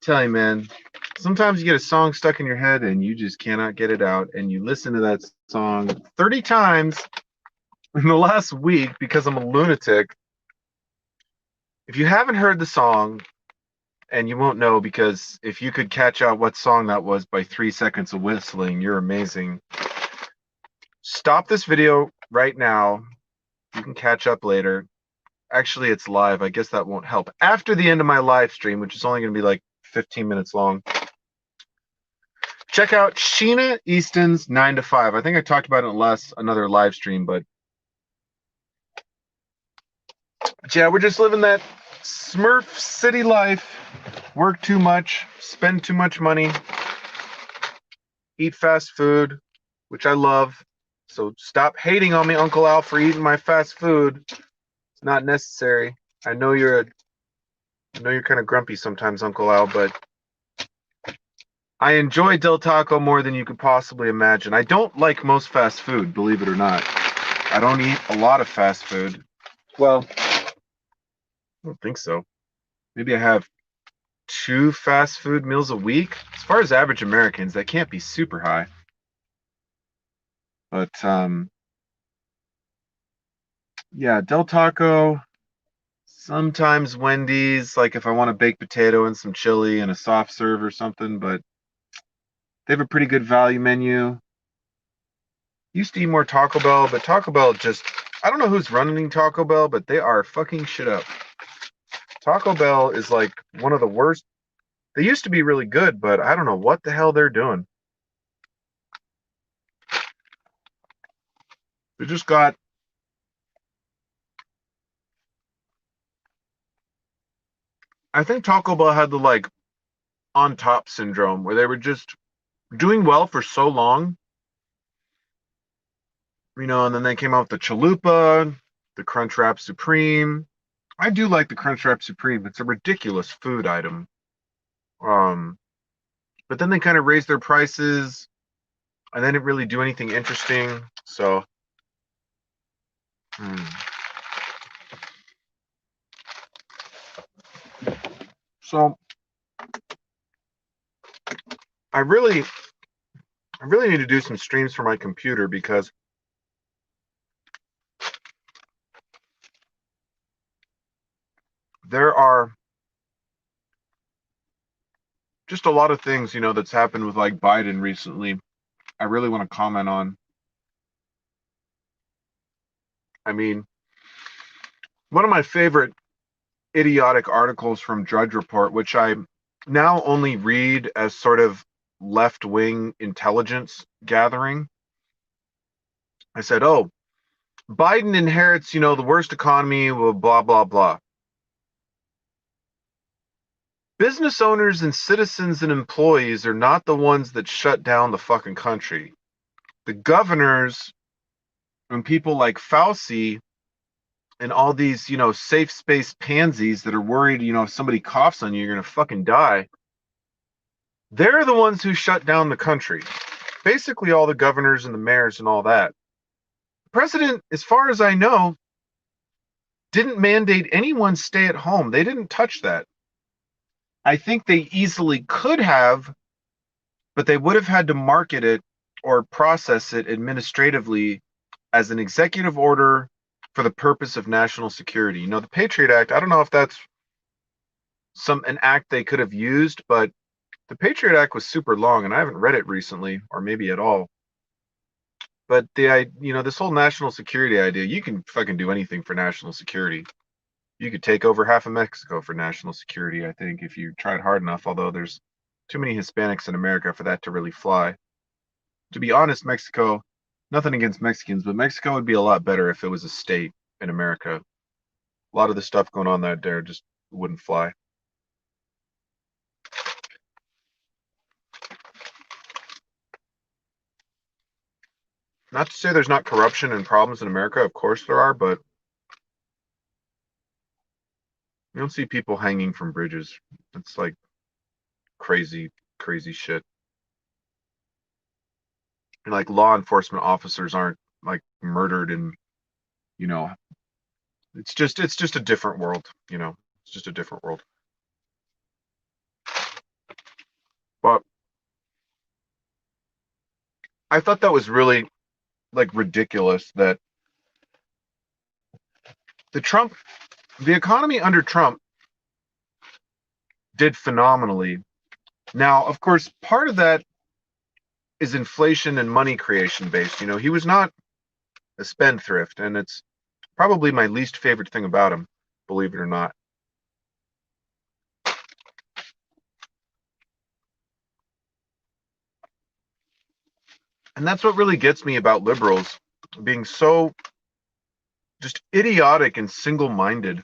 Tell you, man, sometimes you get a song stuck in your head and you just cannot get it out, and you listen to that song 30 times in the last week because I'm a lunatic. If you haven't heard the song, and you won't know because if you could catch out what song that was by 3 seconds of whistling, you're amazing. Stop this video right now. You can catch up later. Actually, it's live. I guess that won't help. After the end of my live stream, which is only going to be like 15 minutes long, check out Sheena Easton's 9 to 5. I think I talked about it in another live stream, but yeah, we're just living that Smurf city life. Work too much, spend too much money, eat fast food, which I love. So stop hating on me, Uncle Al, for eating my fast food. It's not necessary. I know you're kind of grumpy sometimes, Uncle Al, but I enjoy Del Taco more than you could possibly imagine. I don't like most fast food, believe it or not. I don't eat a lot of fast food. Well, I don't think so. Maybe I have 2 fast food meals a week. As far as average Americans, that can't be super high. But yeah, Del Taco, sometimes Wendy's, like if I want a baked potato and some chili and a soft serve or something, but they have a pretty good value menu. Used to eat more Taco Bell, but Taco Bell just, I don't know who's running Taco Bell, but they are fucking shit up. Taco Bell is like one of the worst. They used to be really good, but I don't know what the hell they're doing. They just got, I think Taco Bell had the like on top syndrome where they were just doing well for so long, and then they came out with the Chalupa, the Crunchwrap Supreme. I do like the Crunchwrap Supreme. It's a ridiculous food item. Um, but then they kind of raised their prices, and they didn't really do anything interesting. So, hmm. So I really, I really need to do some streams for my computer because there are just a lot of things, that's happened with like Biden recently. I really want to comment on. I mean, one of my favorite idiotic articles from Drudge Report, which I now only read as sort of left-wing intelligence gathering. I said, oh, Biden inherits, the worst economy, blah, blah, blah. Business owners and citizens and employees are not the ones that shut down the fucking country. The governors and people like Fauci and all these, safe space pansies that are worried, if somebody coughs on you, you're going to fucking die. They're the ones who shut down the country. Basically, all the governors and the mayors and all that. The president, as far as I know, didn't mandate anyone stay at home. They didn't touch that. I think they easily could have, but they would have had to market it or process it administratively as an executive order for the purpose of national security. The Patriot Act, I don't know if that's an act they could have used, but the Patriot Act was super long, and I haven't read it recently, or maybe at all. But this whole national security idea, you can fucking do anything for national security. You could take over half of Mexico for national security, I think, if you tried hard enough, although there's too many Hispanics in America for that to really fly. To be honest, Mexico, nothing against Mexicans, but Mexico would be a lot better if it was a state in America. A lot of the stuff going on there just wouldn't fly. Not to say there's not corruption and problems in America, of course there are, but you don't see people hanging from bridges. It's like crazy, crazy shit. And like law enforcement officers aren't like murdered in You know, it's just a different world. It's just a different world. But I thought that was really like ridiculous that the Trump, the economy under Trump did phenomenally. Now, of course, part of that is inflation and money creation based. He was not a spendthrift, and it's probably my least favorite thing about him, believe it or not. And that's what really gets me about liberals being so just idiotic and single-minded,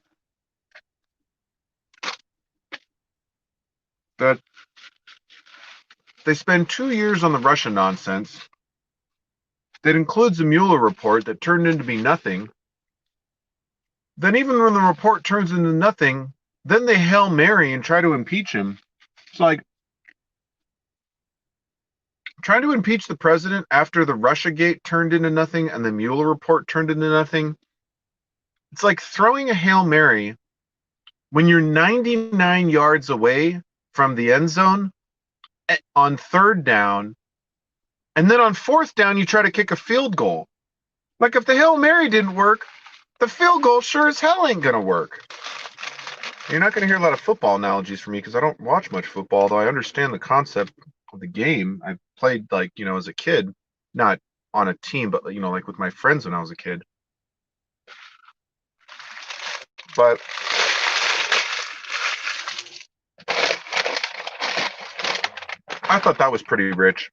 that they spend 2 years on the Russia nonsense that includes a Mueller report that turned into be nothing. Then even when the report turns into nothing, then they Hail Mary and try to impeach him. It's like trying to impeach the president after the Russiagate turned into nothing and the Mueller report turned into nothing. It's like throwing a Hail Mary when you're 99 yards away from the end zone on third down, and then on fourth down, you try to kick a field goal. Like, if the Hail Mary didn't work, the field goal sure as hell ain't going to work. You're not going to hear a lot of football analogies from me because I don't watch much football, though I understand the concept of the game. I played, like, as a kid, not on a team, but, like with my friends when I was a kid. But I thought that was pretty rich.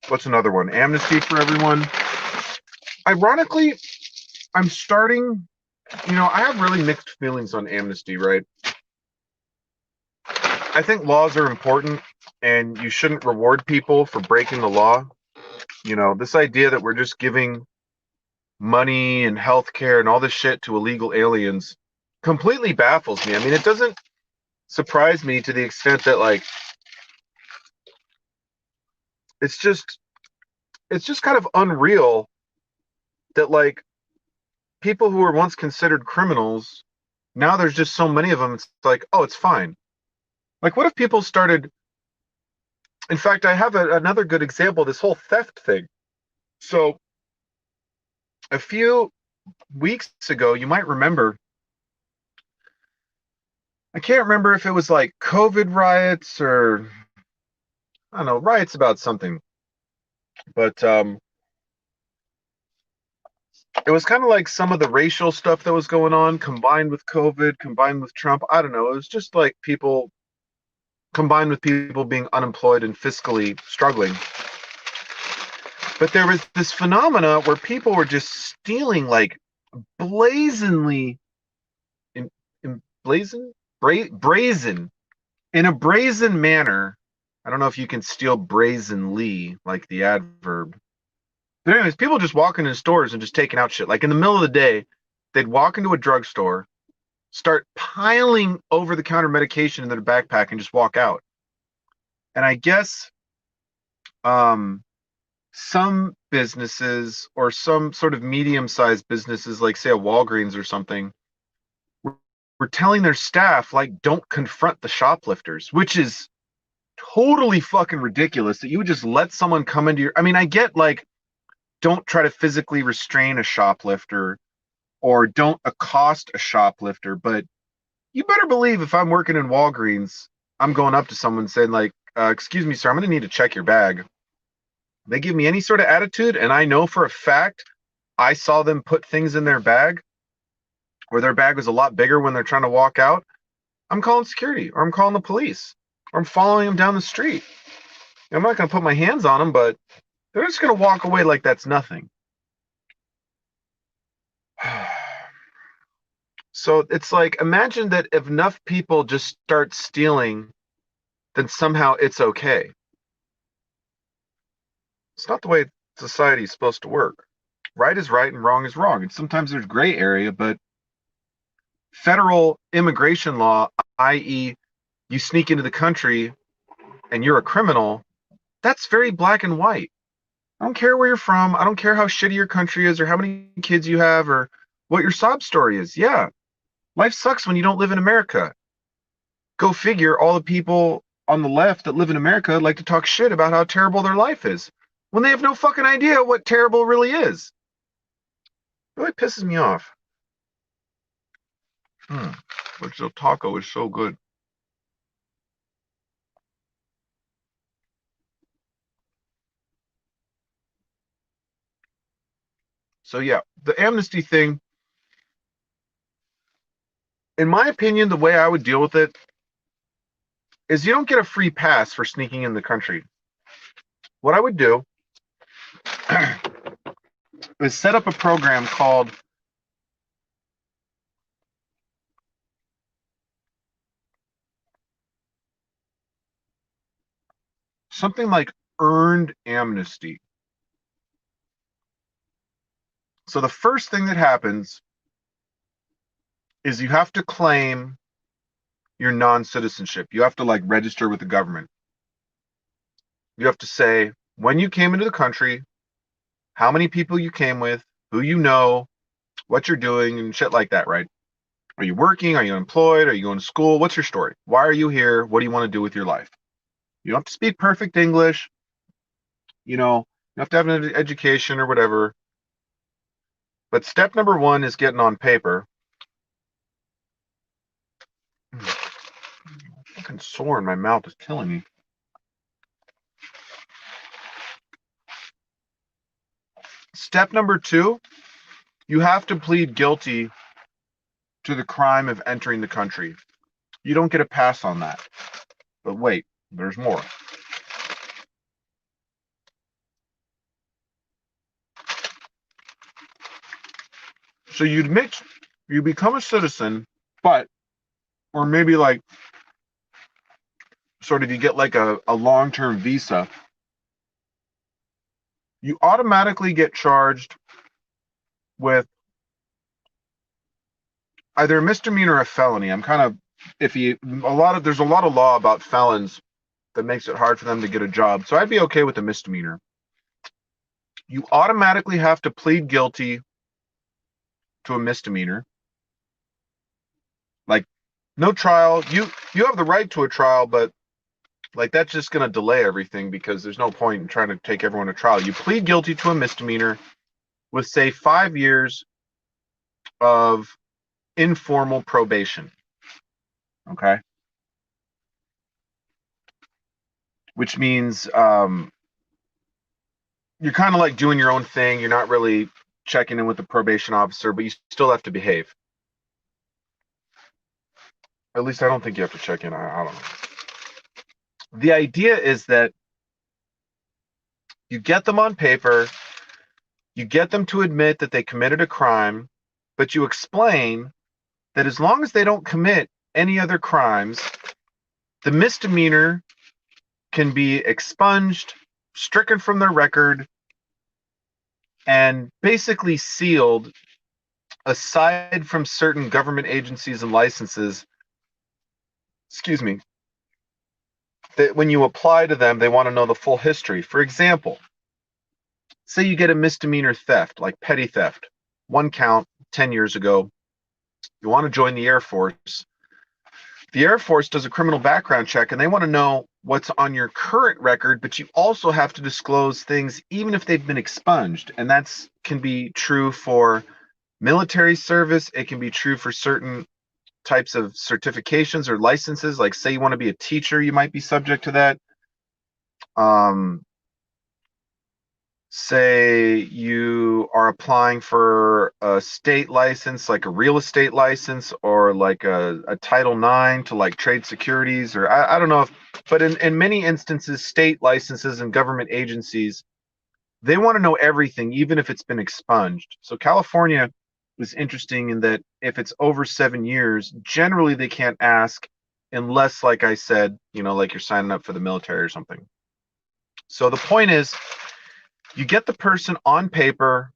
What's another one? Amnesty for everyone. Ironically, I'm starting, I have really mixed feelings on amnesty, right? I think laws are important and you shouldn't reward people for breaking the law. This idea that we're just giving money and healthcare and all this shit to illegal aliens completely baffles me. I mean, it doesn't surprise me to the extent that, like, it's just kind of unreal that, like, people who were once considered criminals, now there's just so many of them. It's like, oh, it's fine. Like, what if people started? In fact, I have another good example, this whole theft thing. So a few weeks ago, you might remember, I can't remember if it was like COVID riots or, I don't know, riots about something. But it was kind of like some of the racial stuff that was going on combined with COVID, combined with Trump. I don't know. It was just like people combined with people being unemployed and fiscally struggling. But there was this phenomena where people were just stealing, like, blazonly, brazen, in a brazen manner. I don't know if you can steal brazenly, like the adverb. But anyways, people just walking in stores and just taking out shit. Like, in the middle of the day, they'd walk into a drugstore, start piling over-the-counter medication in their backpack, and just walk out. And I guess some businesses or some sort of medium-sized businesses, like, say, a Walgreens or something, were telling their staff, like, don't confront the shoplifters, which is totally fucking ridiculous that you would just let someone come into your. I mean, I get, like, don't try to physically restrain a shoplifter or don't accost a shoplifter, but you better believe if I'm working in Walgreens, I'm going up to someone saying, like, excuse me, sir, I'm going to need to check your bag. They give me any sort of attitude, and I know for a fact I saw them put things in their bag, or their bag was a lot bigger when they're trying to walk out, I'm calling security, or I'm calling the police, or I'm following them down the street. I'm not going to put my hands on them, but they're just going to walk away like that's nothing. So it's like, imagine that if enough people just start stealing, then somehow it's okay. It's not the way society is supposed to work. Right is right and wrong is wrong. And sometimes there's gray area, but federal immigration law, i.e., you sneak into the country and you're a criminal, that's very black and white. I don't care where you're from. I don't care how shitty your country is or how many kids you have or what your sob story is. Yeah, life sucks when you don't live in America. Go figure, all the people on the left that live in America like to talk shit about how terrible their life is when they have no fucking idea what terrible really is. It really pisses me off. Which the taco is so good. So yeah, the amnesty thing, in my opinion, the way I would deal with it is you don't get a free pass for sneaking in the country. What I would do is set up a program called something like earned amnesty. So the first thing that happens is you have to claim your non-citizenship. You have to like register with the government. You have to say when you came into the country, how many people you came with, who you know, what you're doing, and shit like that, right? Are you working? Are you employed? Are you going to school? What's your story? Why are you here? What do you want to do with your life? You don't have to speak perfect English. You have to have an education or whatever. But step number one is getting on paper. Fucking sore in my mouth is killing me. Step number two, you have to plead guilty to the crime of entering the country. You don't get a pass on that. But wait, there's more. So you become a citizen, but, or maybe like, sort of, you get like a long term visa. You automatically get charged with either a misdemeanor or a felony. I'm kind of iffy. There's a lot of law about felons that makes it hard for them to get a job. So I'd be okay with a misdemeanor. You automatically have to plead guilty to a misdemeanor. Like no trial. You have the right to a trial, but like that's just going to delay everything because there's no point in trying to take everyone to trial. You plead guilty to a misdemeanor with say 5 years of informal probation. Okay? Which means you're kind of like doing your own thing. You're not really checking in with the probation officer, but you still have to behave. At least I don't think you have to check in. I don't know. The idea is that you get them on paper, you get them to admit that they committed a crime, but you explain that as long as they don't commit any other crimes, the misdemeanor can be expunged, stricken from their record, and basically sealed aside from certain government agencies and licenses. Excuse me. That when you apply to them, they want to know the full history. For example, say you get a misdemeanor theft, like petty theft, one count 10 years ago. You want to join the Air Force. The Air Force does a criminal background check and they want to know what's on your current record, but you also have to disclose things even if they've been expunged. And that can be true for military service. It can be true for certain types of certifications or licenses. Like say you want to be a teacher, you might be subject to that. Say you are applying for a state license, like a real estate license or like a Title IX to like trade securities, or I don't know if, but in many instances, state licenses and government agencies, they want to know everything, even if it's been expunged. So California is interesting in that if it's over 7 years, generally they can't ask unless, like I said, like you're signing up for the military or something. So the point is, you get the person on paper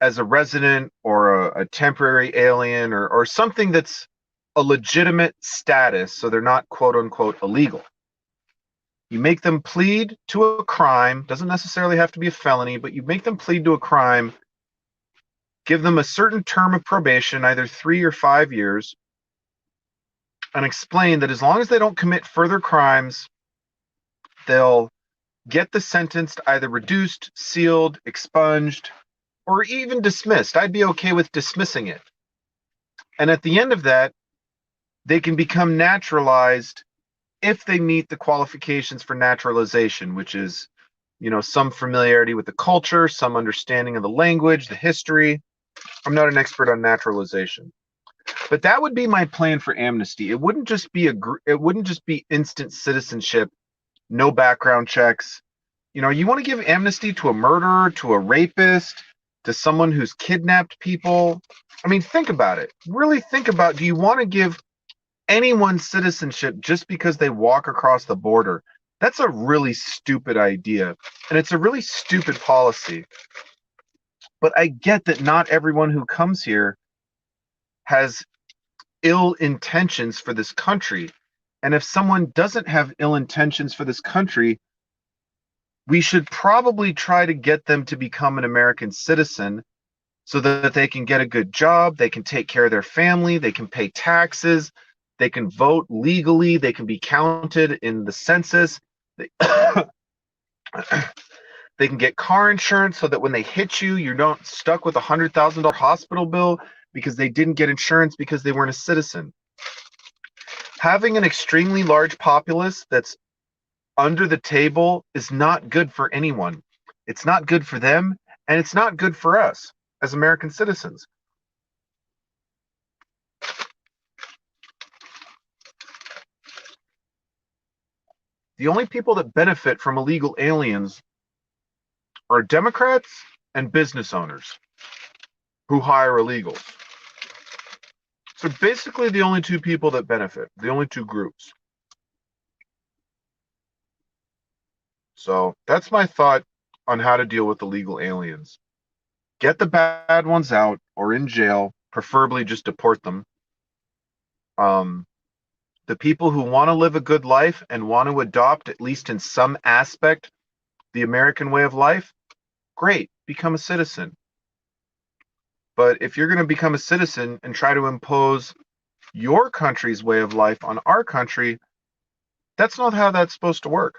as a resident or a temporary alien or something that's a legitimate status, so they're not quote unquote illegal. You make them plead to a crime, doesn't necessarily have to be a felony, but you make them plead to a crime, give them a certain term of probation, either 3 or 5 years, and explain that as long as they don't commit further crimes, they'll get the sentence either reduced, sealed, expunged, or even dismissed. I'd be okay with dismissing it. And at the end of that, they can become naturalized if they meet the qualifications for naturalization, which is, some familiarity with the culture, some understanding of the language, the history. I'm not an expert on naturalization, but that would be my plan for amnesty. It wouldn't just be instant citizenship, no background checks. You want to give amnesty to a murderer, to a rapist, to someone who's kidnapped people. I mean, think about it. Really think about, do you want to give anyone citizenship just because they walk across the border? That's a really stupid idea, and it's a really stupid policy. But I get that not everyone who comes here has ill intentions for this country. And if someone doesn't have ill intentions for this country, we should probably try to get them to become an American citizen so that they can get a good job, they can take care of their family, they can pay taxes, they can vote legally, they can be counted in the census. They, they can get car insurance so that when they hit you, you're not stuck with a $100,000 hospital bill because they didn't get insurance because they weren't a citizen. Having an extremely large populace that's under the table is not good for anyone. It's not good for them, and it's not good for us as American citizens. The only people that benefit from illegal aliens are Democrats and business owners who hire illegals. So basically the only two people that benefit, the only two groups. So that's my thought on how to deal with illegal aliens. Get the bad ones out or in jail, preferably just deport them. The people who want to live a good life and want to adopt, at least in some aspect, the American way of life, great, become a citizen. But if you're going to become a citizen and try to impose your country's way of life on our country, that's not how that's supposed to work.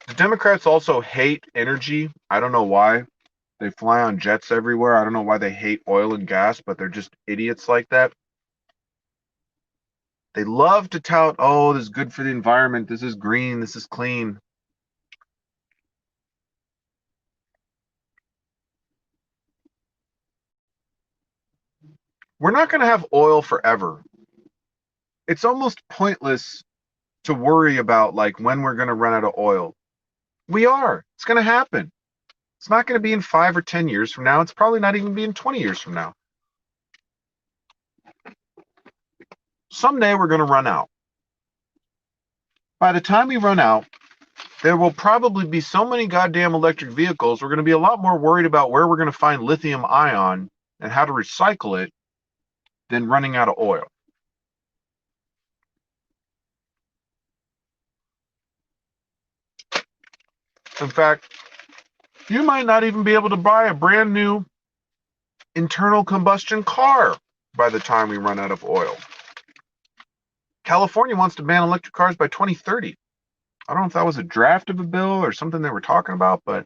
The Democrats also hate energy. I don't know why. They fly on jets everywhere. I don't know why they hate oil and gas, but they're just idiots like that. They love to tout, oh, this is good for the environment. This is green. This is clean. We're not going to have oil forever. It's almost pointless to worry about like when we're going to run out of oil. We are. It's going to happen. It's not going to be in 5 or 10 years from now. It's probably not even be in 20 years from now. Someday we're going to run out. By the time we run out, there will probably be so many goddamn electric vehicles, we're going to be a lot more worried about where we're going to find lithium ion and how to recycle it than running out of oil. In fact, you might not even be able to buy a brand new internal combustion car by the time we run out of oil. California wants to ban electric cars by 2030. I don't know if that was a draft of a bill or something they were talking about, but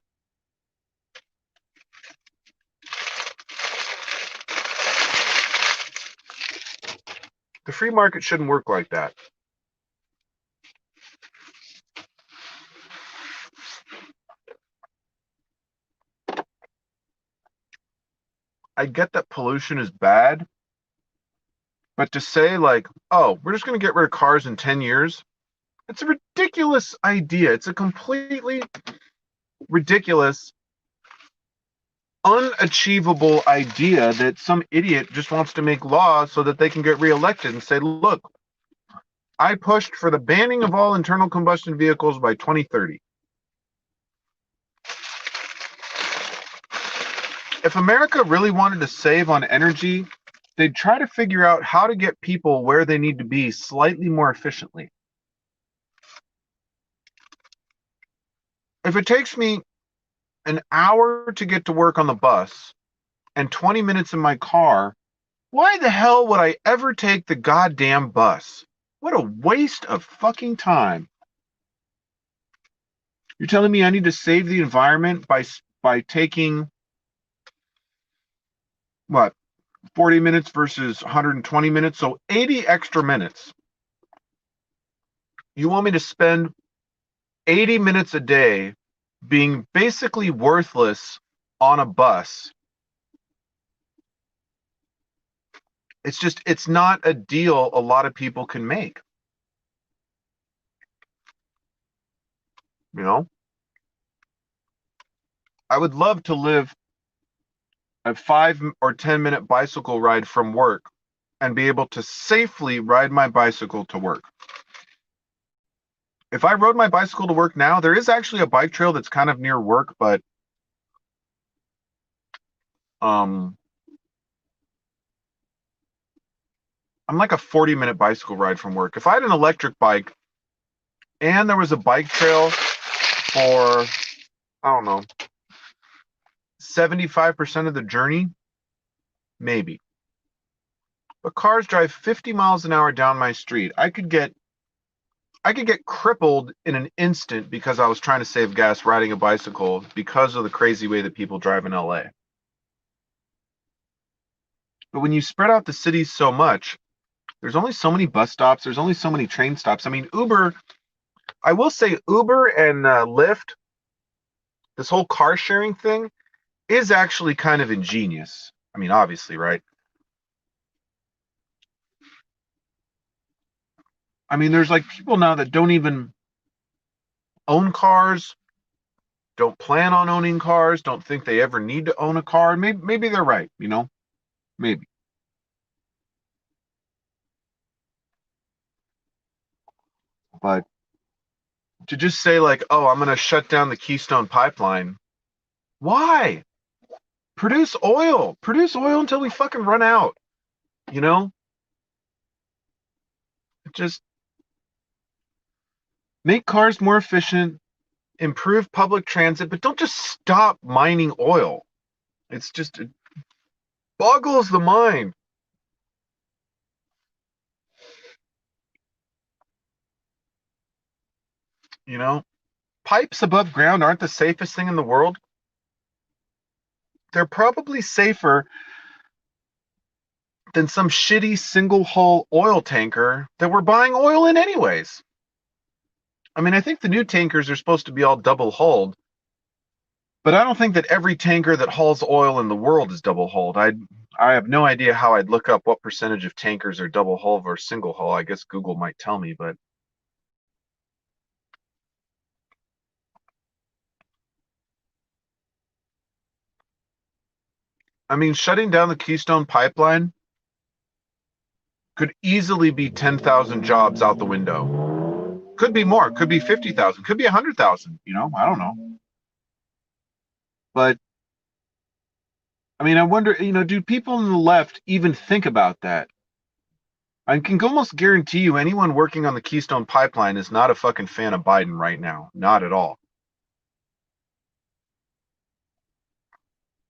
the free market shouldn't work like that. I get that pollution is bad, but to say like, oh, we're just going to get rid of cars in 10 years, it's a ridiculous idea. It's a completely ridiculous, unachievable idea that some idiot just wants to make laws so that they can get reelected and say, look, I pushed for the banning of all internal combustion vehicles by 2030. If America really wanted to save on energy, they'd try to figure out how to get people where they need to be slightly more efficiently. If it takes me an hour to get to work on the bus and 20 minutes in my car, why the hell would I ever take the goddamn bus? What a waste of fucking time. You're telling me I need to save the environment by taking what, 40 minutes versus 120 minutes, so 80 extra minutes. You want me to spend 80 minutes a day being basically worthless on a bus? It's not a deal a lot of people can make. You know, I would love to live a 5 or 10 minute bicycle ride from work and be able to safely ride my bicycle to work. If I rode my bicycle to work now, there is actually a bike trail that's kind of near work, but I'm like a 40-minute bicycle ride from work. If I had an electric bike and there was a bike trail for, I don't know, 75% of the journey, maybe. But cars drive 50 miles an hour down my street. I could get crippled in an instant because I was trying to save gas riding a bicycle because of the crazy way that people drive in LA. But when you spread out the cities so much, there's only so many bus stops, there's only so many train stops. I mean, I will say Uber and Lyft, this whole car sharing thing is actually kind of ingenious. I mean, obviously, right? I mean, there's like people now that don't even own cars, don't plan on owning cars, don't think they ever need to own a car. Maybe they're right, you know? Maybe. But to just say like, oh, I'm going to shut down the Keystone Pipeline. Why? Produce oil. Produce oil until we fucking run out. You know? Just make cars more efficient, improve public transit, but don't just stop mining oil. It boggles the mind. You know? Pipes above ground aren't the safest thing in the world. They're probably safer than some shitty single hull oil tanker that we're buying oil in anyways. I mean, I think the new tankers are supposed to be all double hulled, but I don't think that every tanker that hauls oil in the world is double hulled. I have no idea how I'd look up what percentage of tankers are double hull versus single hull. I guess Google might tell me, but I mean, shutting down the Keystone Pipeline could easily be 10,000 jobs out the window. Could be more, could be 50,000, could be 100,000, you know, I don't know. But I mean, I wonder, you know, do people on the left even think about that? I can almost guarantee you anyone working on the Keystone Pipeline is not a fucking fan of Biden right now. Not at all.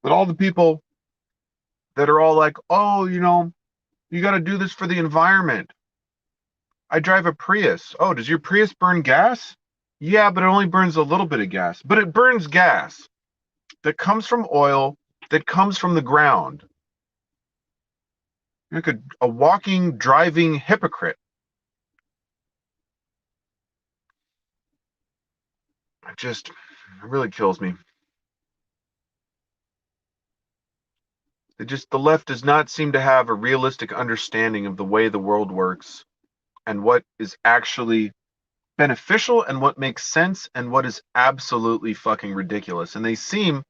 But all the people that are all like, oh, you know, you got to do this for the environment. I drive a Prius. Oh, does your Prius burn gas? Yeah, but it only burns a little bit of gas. But it burns gas that comes from oil that comes from the ground. You're like a walking, driving hypocrite. It really kills me. The left does not seem to have a realistic understanding of the way the world works and what is actually beneficial and what makes sense and what is absolutely fucking ridiculous. And they seem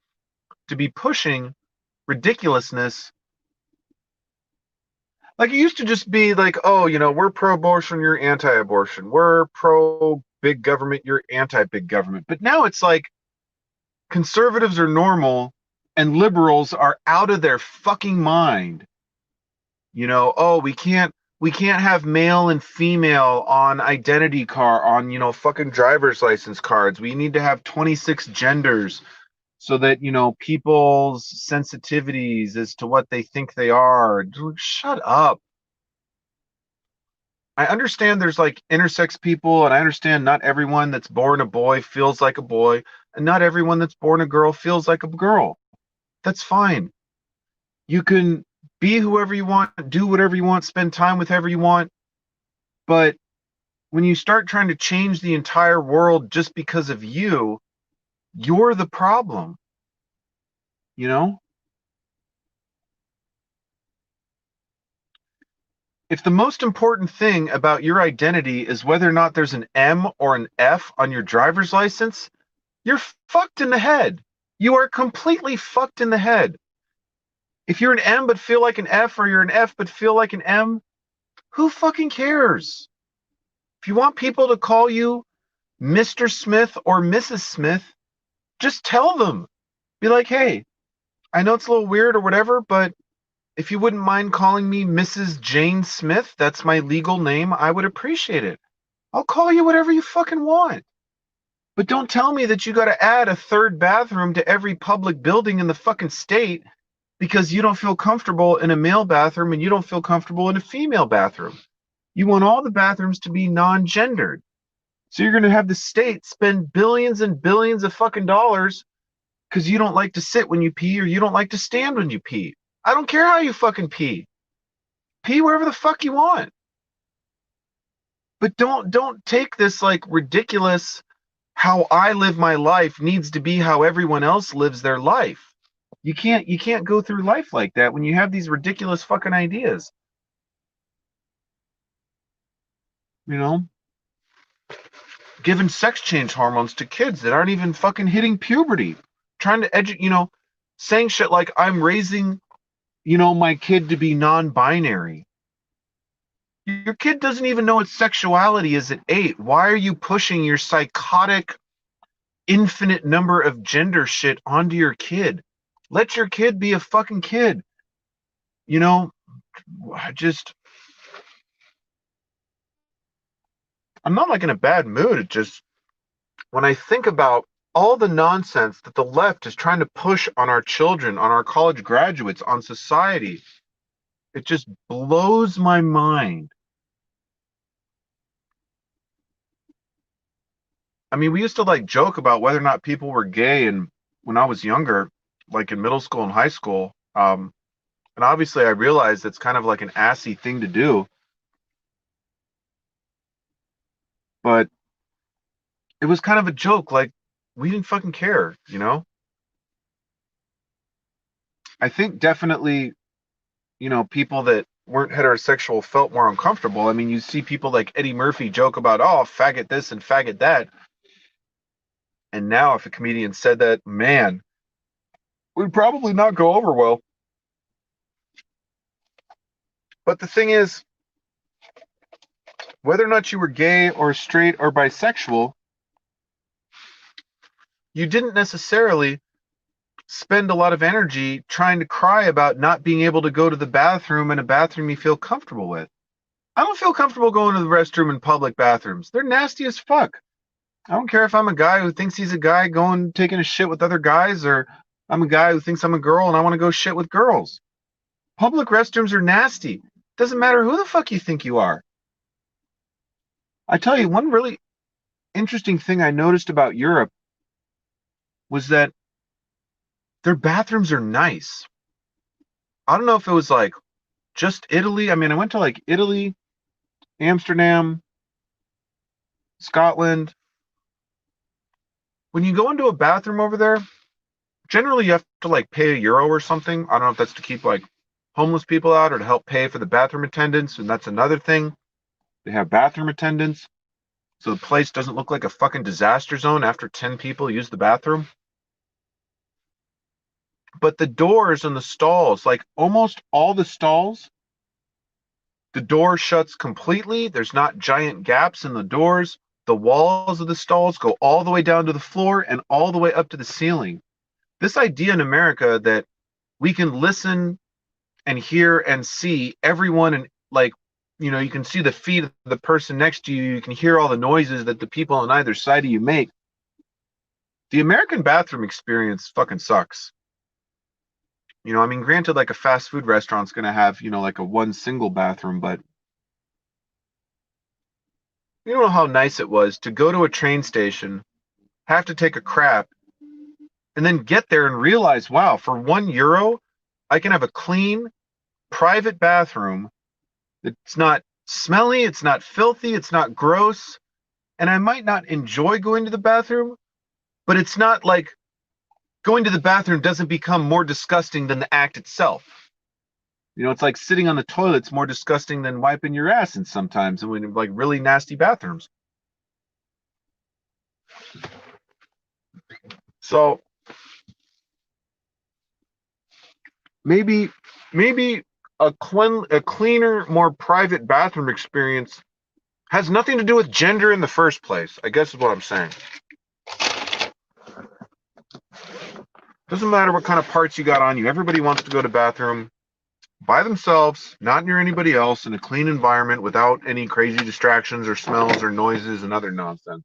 to be pushing ridiculousness. Like it used to just be like, oh, you know, we're pro-abortion, you're anti-abortion. We're pro-big government, you're anti-big government. But now it's like conservatives are normal And liberals are out of their fucking mind. Oh, we can't have male and female on identity car on, fucking driver's license cards. We need to have 26 genders so that, people's sensitivities as to what they think they are. Dude, shut up. I understand there's like intersex people, and I understand not everyone that's born a boy feels like a boy, and not everyone that's born a girl feels like a girl. That's fine. You can be whoever you want, do whatever you want, spend time with whoever you want. But when you start trying to change the entire world just because of you're the problem, you know? If the most important thing about your identity is whether or not there's an M or an F on your driver's license, you're fucked in the head. You are completely fucked in the head. If you're an M but feel like an F, or you're an F but feel like an M, who fucking cares? If you want people to call you Mr. Smith or Mrs. Smith, just tell them. Be like, hey, I know it's a little weird or whatever, but if you wouldn't mind calling me Mrs. Jane Smith, that's my legal name, I would appreciate it. I'll call you whatever you fucking want. But don't tell me that you got to add a third bathroom to every public building in the fucking state because you don't feel comfortable in a male bathroom and you don't feel comfortable in a female bathroom. You want all the bathrooms to be non-gendered. So you're going to have the state spend billions and billions of fucking dollars because you don't like to sit when you pee or you don't like to stand when you pee. I don't care how you fucking pee. Pee wherever the fuck you want. But don't take this like ridiculous how I live my life needs to be how everyone else lives their life. You can't go through life like that when you have these ridiculous fucking ideas. You know? Giving sex change hormones to kids that aren't even fucking hitting puberty. Trying to educate, saying shit like I'm raising, my kid to be non-binary. Your kid doesn't even know what sexuality is at 8. Why are you pushing your psychotic infinite number of gender shit onto your kid? Let your kid be a fucking kid. I'm not like in a bad mood. It just, when I think about all the nonsense that the left is trying to push on our children, on our college graduates, on society, it just blows my mind. I mean, we used to like joke about whether or not people were gay, and when I was younger, like in middle school and high school, and obviously I realized it's kind of like an assy thing to do, but it was kind of a joke. Like, we didn't fucking care. I think definitely, people that weren't heterosexual felt more uncomfortable. I mean, you see people like Eddie Murphy joke about, oh, faggot this and faggot that. And now if a comedian said that, man, would probably not go over well. But the thing is, whether or not you were gay or straight or bisexual, you didn't necessarily spend a lot of energy trying to cry about not being able to go to the bathroom in a bathroom you feel comfortable with. I don't feel comfortable going to the restroom in public bathrooms. They're nasty as fuck. I don't care if I'm a guy who thinks he's a guy going taking a shit with other guys, or I'm a guy who thinks I'm a girl and I want to go shit with girls. Public restrooms are nasty. Doesn't matter who the fuck you think you are. I tell you, one really interesting thing I noticed about Europe was that their bathrooms are nice. I don't know if it was like just Italy. I mean, I went to like Italy, Amsterdam, Scotland. When you go into a bathroom over there, generally you have to like pay €1 or something. I don't know if that's to keep like homeless people out or to help pay for the bathroom attendants, and that's another thing. They have bathroom attendants, so the place doesn't look like a fucking disaster zone after 10 people use the bathroom. But the doors and the stalls, like almost all the stalls, the door shuts completely. There's not giant gaps in the doors. The walls of the stalls go all the way down to the floor and all the way up to the ceiling. This idea in America that we can listen and hear and see everyone, and like, you can see the feet of the person next to you, you can hear all the noises that the people on either side of you make. The American bathroom experience fucking sucks. I mean, granted, like a fast food restaurant's gonna have, like a one single bathroom, but you know how nice it was to go to a train station, have to take a crap, and then get there and realize, wow, for €1, I can have a clean, private bathroom. It's not smelly, it's not filthy, it's not gross, and I might not enjoy going to the bathroom, but it's not like going to the bathroom doesn't become more disgusting than the act itself. It's like sitting on the toilet's more disgusting than wiping your ass in sometimes, and when like really nasty bathrooms. So maybe a cleaner, more private bathroom experience has nothing to do with gender in the first place, I guess is what I'm saying. Doesn't matter what kind of parts you got on you. Everybody wants to go to bathroom by themselves, not near anybody else, in a clean environment without any crazy distractions or smells or noises and other nonsense.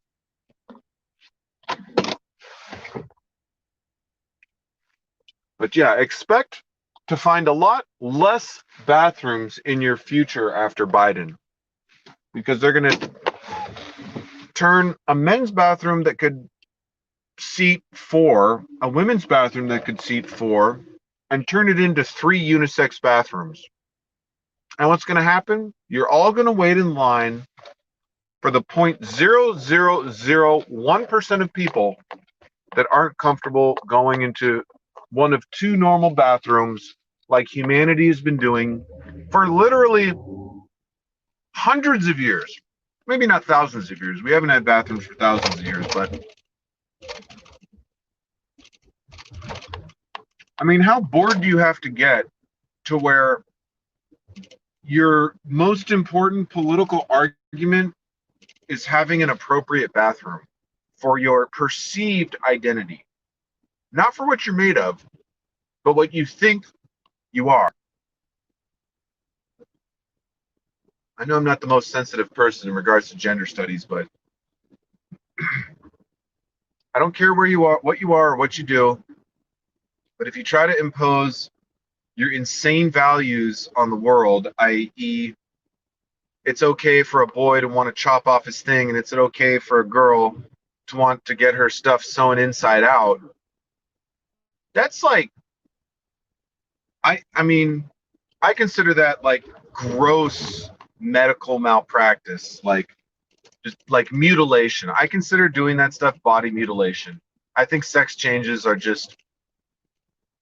But yeah, expect to find a lot less bathrooms in your future after Biden, because they're going to turn a men's bathroom that could seat 4, a women's bathroom that could seat 4, and turn it into 3 unisex bathrooms. And what's going to happen? You're all going to wait in line for the 0.0001% of people that aren't comfortable going into one of 2 normal bathrooms like humanity has been doing for literally hundreds of years. Maybe not thousands of years. We haven't had bathrooms for thousands of years, but I mean, how bored do you have to get to where your most important political argument is having an appropriate bathroom for your perceived identity? Not for what you're made of, but what you think you are. I know I'm not the most sensitive person in regards to gender studies, but I don't care where you are, or what you do. But if you try to impose your insane values on the world, i.e., it's okay for a boy to want to chop off his thing, and it's okay for a girl to want to get her stuff sewn inside out, that's like, I mean, I consider that like gross medical malpractice, like just like mutilation. I consider doing that stuff body mutilation. I think sex changes are just,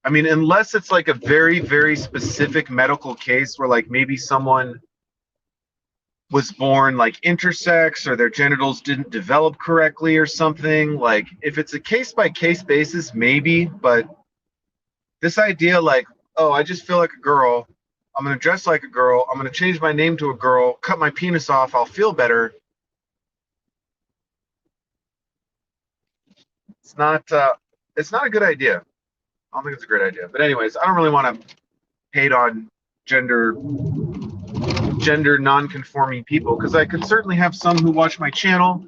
I mean, unless it's like a very, very specific medical case where like maybe someone was born like intersex or their genitals didn't develop correctly or something. Like if it's a case by case basis, maybe, but this idea like, oh, I just feel like a girl, I'm going to dress like a girl, I'm going to change my name to a girl, cut my penis off, I'll feel better. It's not a good idea. I don't think it's a great idea. But anyways, I don't really want to hate on gender non-conforming people, because I could certainly have some who watch my channel.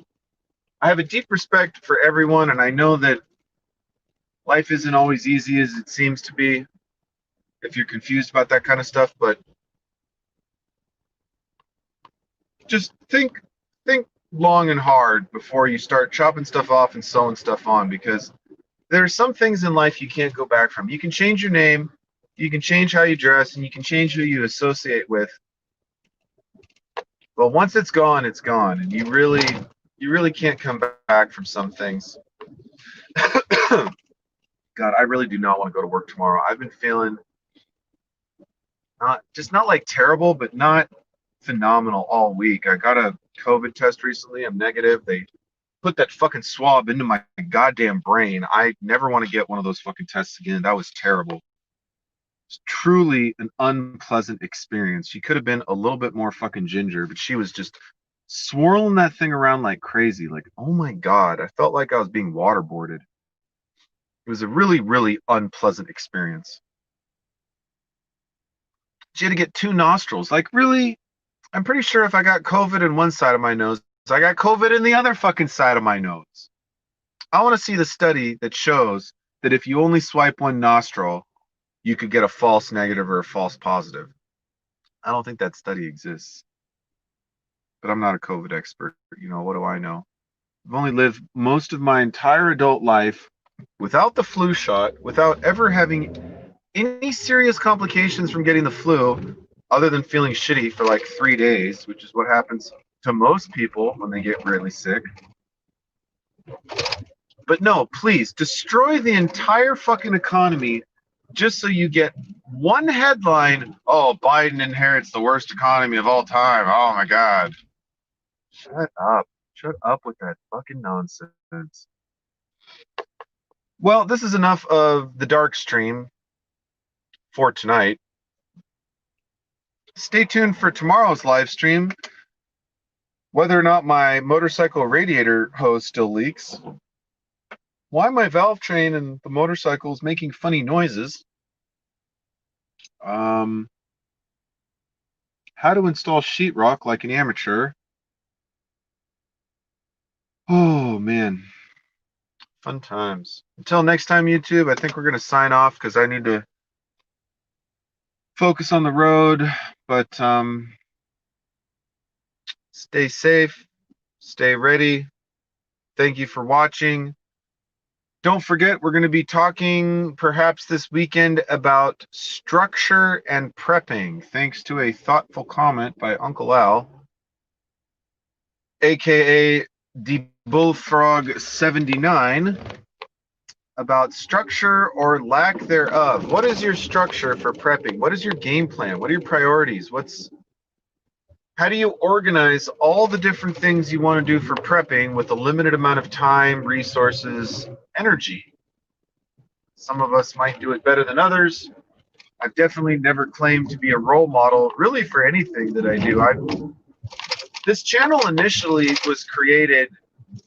I have a deep respect for everyone, and I know that life isn't always easy as it seems to be if you're confused about that kind of stuff, but just think long and hard before you start chopping stuff off and sewing stuff on, because there are some things in life you can't go back from. You can change your name, you can change how you dress, and you can change who you associate with. But once it's gone, and you really can't come back from some things. God, I really do not want to go to work tomorrow. I've been feeling not like terrible, but not phenomenal all week. I got a COVID test recently. I'm negative. They put that fucking swab into my goddamn brain. I never want to get one of those fucking tests again. That was terrible. It's truly an unpleasant experience. She could have been a little bit more fucking ginger, but she was just swirling that thing around like crazy. Like, oh my God, I felt like I was being waterboarded. It was a really, really unpleasant experience. She had to get 2 nostrils. Like, really? I'm pretty sure if I got COVID in one side of my nose, I got COVID in the other fucking side of my nose. I want to see the study that shows that if you only swipe one nostril, you could get a false negative or a false positive. I don't think that study exists, but I'm not a COVID expert. You know, what do I know? I've only lived most of my entire adult life without the flu shot, without ever having any serious complications from getting the flu, other than feeling shitty for like 3 days, which is what happens to most people when they get really sick. But no, please destroy the entire fucking economy just so you get one headline. Oh, Biden inherits the worst economy of all time. Oh my God. Shut up. Shut up with that fucking nonsense. Well, this is enough of the Darkstream for tonight. Stay tuned for tomorrow's live stream. Whether or not my motorcycle radiator hose still leaks, why my valve train and the motorcycle is making funny noises, how to install sheetrock like an amateur. Oh, man. Fun times. Until next time, YouTube, I think we're going to sign off because I need to focus on the road. But stay safe. Stay ready. Thank you for watching. Don't forget, we're going to be talking perhaps this weekend about structure and prepping, thanks to a thoughtful comment by Uncle Al, aka the Bullfrog 79, about structure or lack thereof. What is your structure for prepping? What is your game plan? What are your priorities? How do you organize all the different things you want to do for prepping with a limited amount of time, resources, energy? Some of us might do it better than others. I've definitely never claimed to be a role model really for anything that I do. This channel initially was created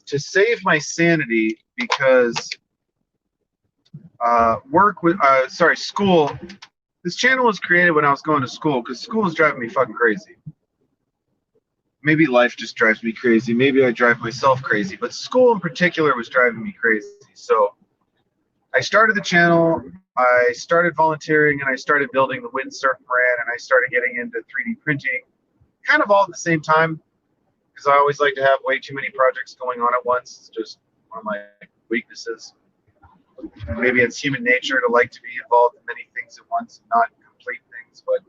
to save my sanity because school. This channel was created when I was going to school because school was driving me fucking crazy. Maybe life just drives me crazy. Maybe I drive myself crazy, but school in particular was driving me crazy. So I started the channel, I started volunteering, and I started building the windsurf brand, and I started getting into 3D printing, kind of all at the same time, because I always like to have way too many projects going on at once. It's just one of my weaknesses. Maybe it's human nature to like to be involved in many things at once and not complete things, but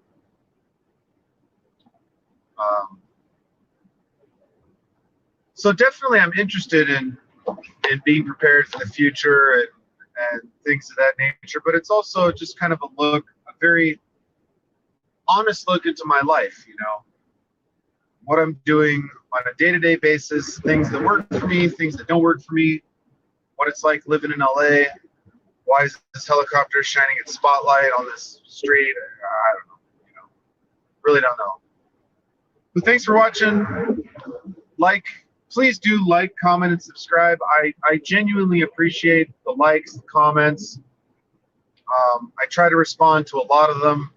so definitely I'm interested in being prepared for the future and things of that nature, but it's also just kind of a very honest look into my life, you know, what I'm doing on a day-to-day basis, things that work for me, things that don't work for me, what it's like living in LA. Why is this helicopter shining its spotlight on this street? I don't know, you know, really don't know. But thanks for watching. Please do like, comment, and subscribe. I genuinely appreciate the likes, the comments. I try to respond to a lot of them.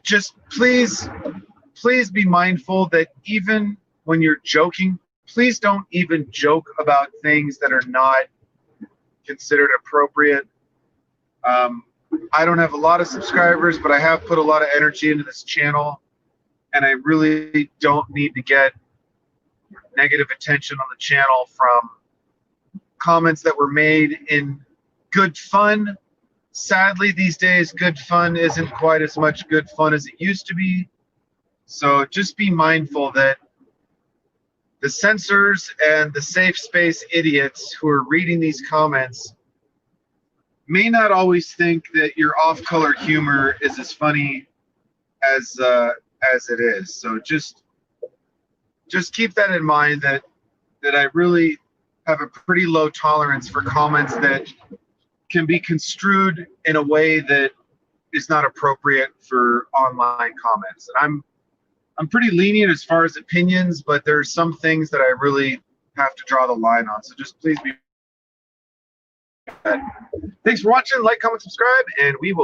Just please be mindful that even when you're joking, please don't even joke about things that are not considered appropriate. I don't have a lot of subscribers, but I have put a lot of energy into this channel, and I really don't need to get negative attention on the channel from comments that were made in good fun. Sadly, these days, good fun isn't quite as much good fun as it used to be. So just be mindful that the censors and the safe space idiots who are reading these comments may not always think that your off-color humor is as funny as it is. So just keep that in mind, that I really have a pretty low tolerance for comments that can be construed in a way that is not appropriate for online comments. And I'm pretty lenient as far as opinions, but there's some things that I really have to draw the line on. So just please be Thanks for watching. Like, comment, subscribe, and we will